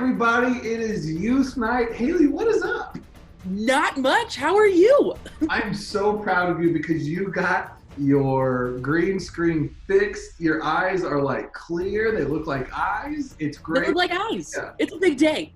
everybody, it is youth night. Haley, what is up? Not much. How are you? I'm so proud of you because you got your green screen fixed. Your eyes are like clear. They look like eyes. It's great. They look like eyes. Yeah. It's a big day.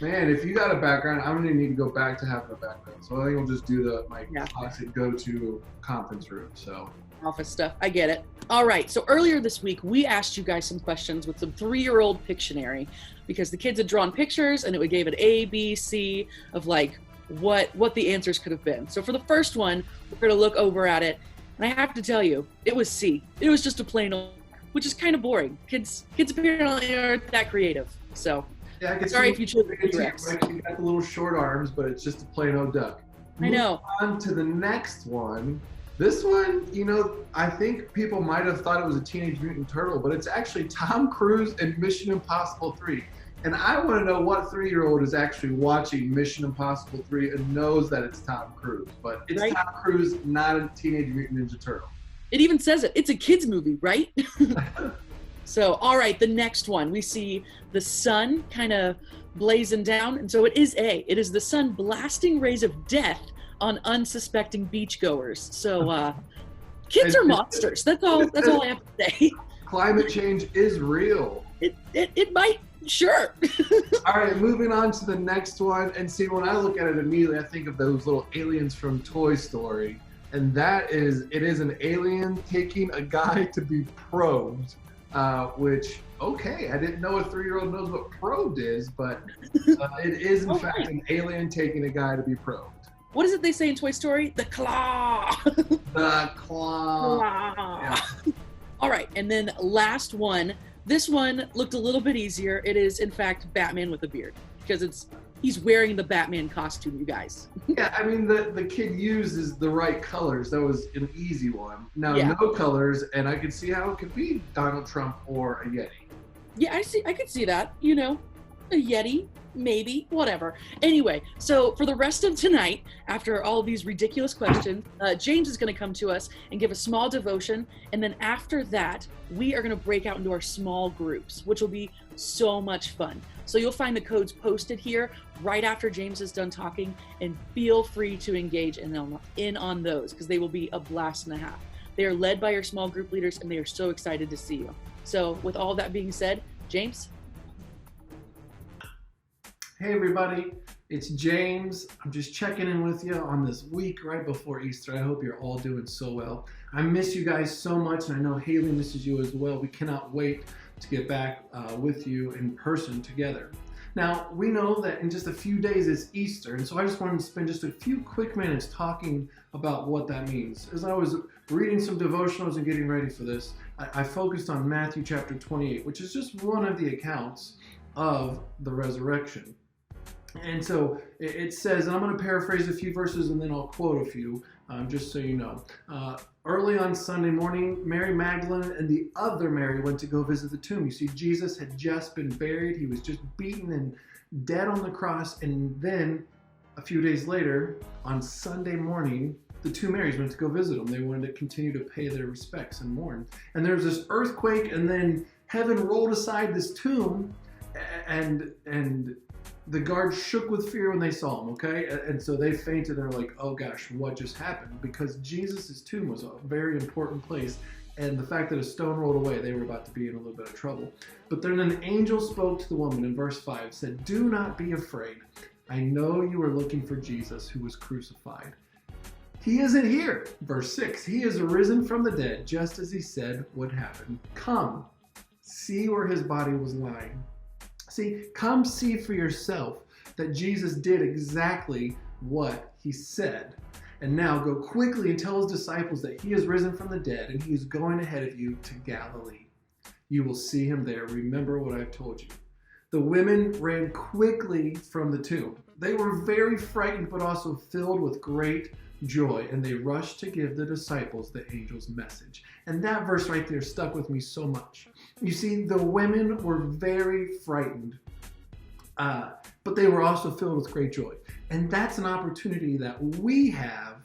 Man, if you got a background, I'm gonna need to go back to having a background. So I think we'll just do my classic go-to conference room. So Office stuff. I get it. All right. So earlier this week, we asked you guys some questions with some 3-year-old Pictionary because the kids had drawn pictures and it gave it A, B, C of like what the answers could have been. So for the first one, we're going to look over at it. And I have to tell you, it was C. It was just a plain old, which is kind of boring. Kids apparently aren't that creative. So yeah, I can sorry if you chose T-Rex. You got the little short arms, but it's just a plain old duck. I know. Move on to the next one. This one, I think people might have thought it was a Teenage Mutant Turtle, but it's actually Tom Cruise in Mission Impossible 3. And I want to know what 3-year-old is actually watching Mission Impossible 3 and knows that it's Tom Cruise. But it's right. Tom Cruise, not a Teenage Mutant Ninja Turtle. It even says it. It's a kid's movie, right? So, all right, the next one. We see the sun kind of blazing down. And so it is A. It is the sun blasting rays of death on unsuspecting beachgoers. So kids are monsters. That's all I have to say. Climate change is real. It might, sure. All right, moving on to the next one. And see, when I look at it immediately, I think of those little aliens from Toy Story. And it is an alien taking a guy to be probed, which, okay, I didn't know a 3-year-old knows what probed is, but it is in fact an alien taking a guy to be probed. What is it they say in Toy Story? The claw. The claw. Yeah. All right, and then last one. This one looked a little bit easier. It is, in fact, Batman with a beard because he's wearing the Batman costume, you guys. Yeah, I mean, the kid uses the right colors. That was an easy one. Now, no colors, and I could see how it could be Donald Trump or a Yeti. Yeah, I could see that, a Yeti. Maybe, whatever. Anyway, so for the rest of tonight, after all these ridiculous questions, James is going to come to us and give a small devotion. And then after that, we are going to break out into our small groups, which will be so much fun. So you'll find the codes posted here right after James is done talking, and feel free to engage in on those because they will be a blast and a half. They are led by your small group leaders, and they are so excited to see you. So with all that being said, James? Hey everybody, it's James. I'm just checking in with you on this week right before Easter. I hope you're all doing so well. I miss you guys so much, and I know Haley misses you as well. We cannot wait to get back with you in person together. Now, we know that in just a few days it's Easter, and so I just wanted to spend just a few quick minutes talking about what that means. As I was reading some devotionals and getting ready for this, I focused on Matthew chapter 28, which is just one of the accounts of the resurrection. And so it says, and I'm going to paraphrase a few verses and then I'll quote a few, just so you know. Early on Sunday morning, Mary Magdalene and the other Mary went to go visit the tomb. You see, Jesus had just been buried. He was just beaten and dead on the cross. And then a few days later, on Sunday morning, the two Marys went to go visit him. They wanted to continue to pay their respects and mourn. And there was this earthquake, and then heaven rolled aside this tomb, and the guards shook with fear when they saw him, okay? And so they fainted. They're like, oh gosh, what just happened? Because Jesus' tomb was a very important place. And the fact that a stone rolled away, they were about to be in a little bit of trouble. But then an angel spoke to the woman in verse 5, said, do not be afraid. I know you are looking for Jesus who was crucified. He isn't here. Verse 6, he is arisen from the dead, just as he said would happen. Come, see where his body was lying. See, come see for yourself that Jesus did exactly what he said. And now go quickly and tell his disciples that he is risen from the dead and he is going ahead of you to Galilee. You will see him there. Remember what I've told you. The women ran quickly from the tomb. They were very frightened, but also filled with great joy, and they rushed to give the disciples the angel's message. And that verse right there stuck with me so much. You see, the women were very frightened, but they were also filled with great joy. And that's an opportunity that we have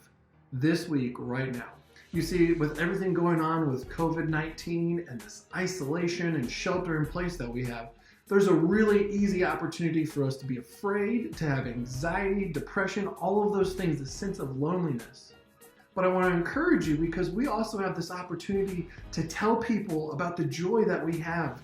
this week right now. You see, with everything going on with COVID-19 and this isolation and shelter in place that we have, There's a really easy opportunity for us to be afraid, to have anxiety, depression, all of those things, the sense of loneliness. But I want to encourage you because we also have this opportunity to tell people about the joy that we have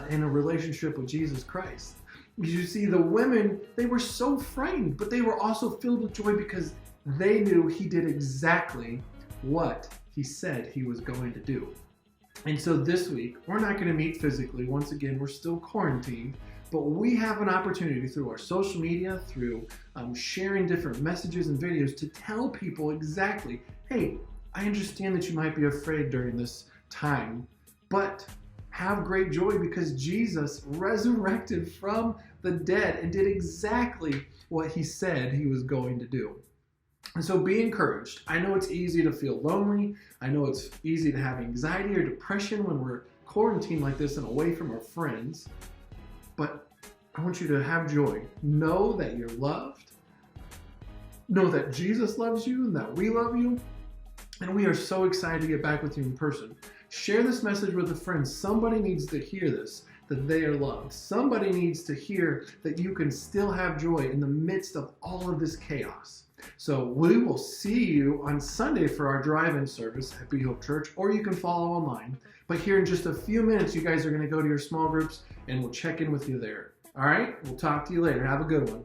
in a relationship with Jesus Christ. You see, the women, they were so frightened, but they were also filled with joy because they knew he did exactly what he said he was going to do. And so this week, we're not going to meet physically. Once again, we're still quarantined, but we have an opportunity through our social media, through sharing different messages and videos to tell people exactly, hey, I understand that you might be afraid during this time, but have great joy because Jesus resurrected from the dead and did exactly what he said he was going to do. And so be encouraged. I know it's easy to feel lonely. I know it's easy to have anxiety or depression when we're quarantined like this and away from our friends. But I want you to have joy. Know that you're loved. Know that Jesus loves you and that we love you. And we are so excited to get back with you in person. Share this message with a friend. Somebody needs to hear this, that they are loved. Somebody needs to hear that you can still have joy in the midst of all of this chaos. So we will see you on Sunday for our drive-in service at Be Hope Church, or you can follow online. But here in just a few minutes, you guys are going to go to your small groups and we'll check in with you there. All right? We'll talk to you later. Have a good one.